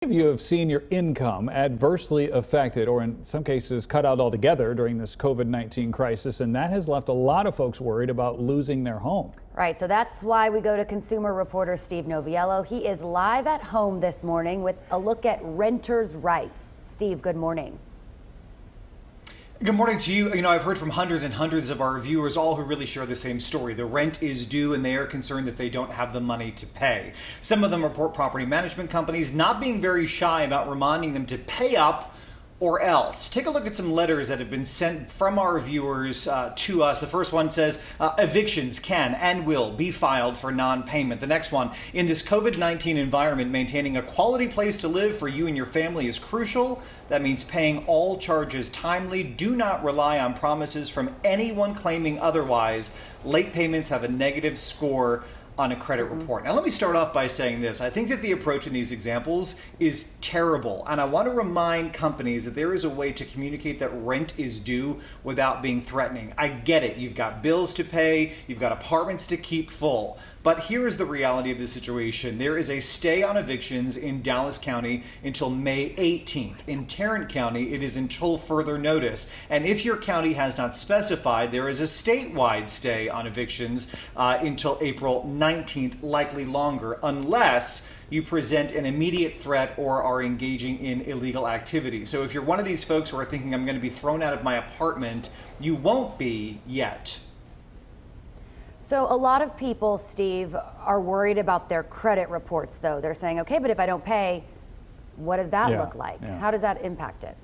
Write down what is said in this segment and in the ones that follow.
Many of you have seen your income adversely affected, or in some cases cut out altogether during this COVID-19 crisis, and that has left a lot of folks worried about losing their home. Right, so that's why we go to consumer reporter Steve Noviello. He is live at home this morning with a look at renters' rights. Steve, good morning. Good morning to you. I've heard from hundreds and hundreds of our viewers, all who really share the same story. The rent is due and they are concerned that they don't have the money to pay. Some of them report property management companies not being very shy about reminding them to pay up or else. Take a look at some letters that have been sent from our viewers to us. The first one says, evictions can and will be filed for non-payment. The next one, in this COVID-19 environment, maintaining a quality place to live for you and your family is crucial. That means paying all charges timely. Do not rely on promises from anyone claiming otherwise. Late payments have a negative score on a credit report. Now let me start off by saying this. I think that the approach in these examples is terrible, and I want to remind companies that there is a way to communicate that rent is due without being threatening. I get it. You've got bills to pay, you've got apartments to keep full. But here is the reality of the situation. There is a stay on evictions in Dallas County until May 18th. In Tarrant County, it is until further notice. And if your county has not specified, there is a statewide stay on evictions until April 19th, likely longer, unless you present an immediate threat or are engaging in illegal activity. So if you're one of these folks who are thinking, I'm going to be thrown out of my apartment, you won't be yet. So a lot of people, Steve, are worried about their credit reports, though. They're saying, okay, but if I don't pay, what does that look like? How does that impact it?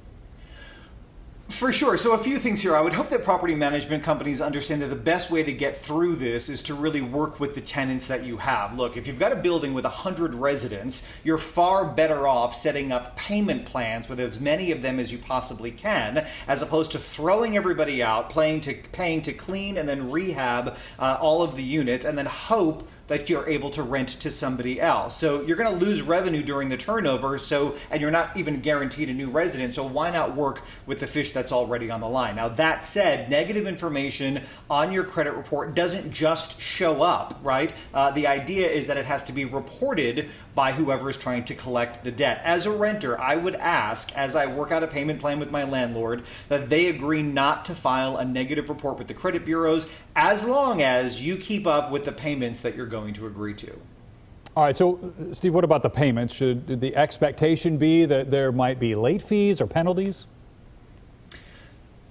For sure. So a few things here. I would hope that property management companies understand that the best way to get through this is to really work with the tenants that you have. Look, if you've got a building with 100 residents, you're far better off setting up payment plans with as many of them as you possibly can, as opposed to throwing everybody out, paying to clean and then rehab all of the units, and then hope that you're able to rent to somebody else. So you're going to lose revenue during the turnover, and you're not even guaranteed a new resident, so why not work with the fish that's already on the line? Now that said, negative information on your credit report doesn't just show up, right? The idea is that it has to be reported by whoever is trying to collect the debt. As a renter, I would ask, as I work out a payment plan with my landlord, that they agree not to file a negative report with the credit bureaus as long as you keep up with the payments that you're going to agree to. All right, so Steve, what about the payments? Should the expectation be that there might be late fees or penalties?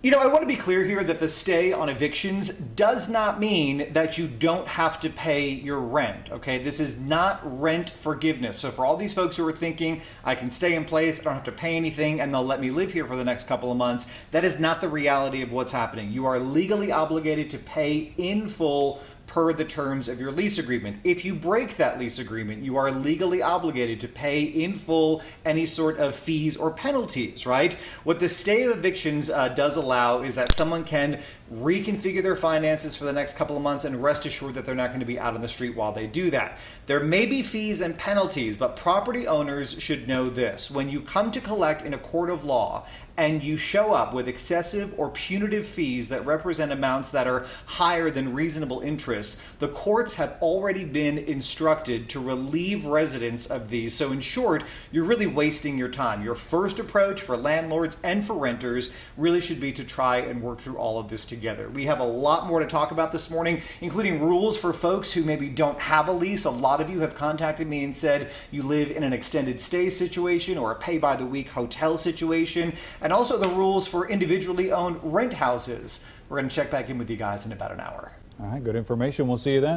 I want to be clear here that the stay on evictions does not mean that you don't have to pay your rent, okay? This is not rent forgiveness. So for all these folks who are thinking, I can stay in place, I don't have to pay anything, and they'll let me live here for the next couple of months, that is not the reality of what's happening. You are legally obligated to pay in full per the terms of your lease agreement. If you break that lease agreement, you are legally obligated to pay in full any sort of fees or penalties, right? What the stay of evictions does allow is that someone can reconfigure their finances for the next couple of months and rest assured that they're not going to be out on the street while they do that. There may be fees and penalties, but property owners should know this. When you come to collect in a court of law and you show up with excessive or punitive fees that represent amounts that are higher than reasonable interest, the courts have already been instructed to relieve residents of these. So in short, you're really wasting your time. Your first approach for landlords and for renters really should be to try and work through all of this together. We have a lot more to talk about this morning, including rules for folks who maybe don't have a lease. A lot of you have contacted me and said you live in an extended stay situation or a pay-by-the-week hotel situation, and also the rules for individually owned rent houses. We're going to check back in with you guys in about an hour. All right, good information. We'll see you then.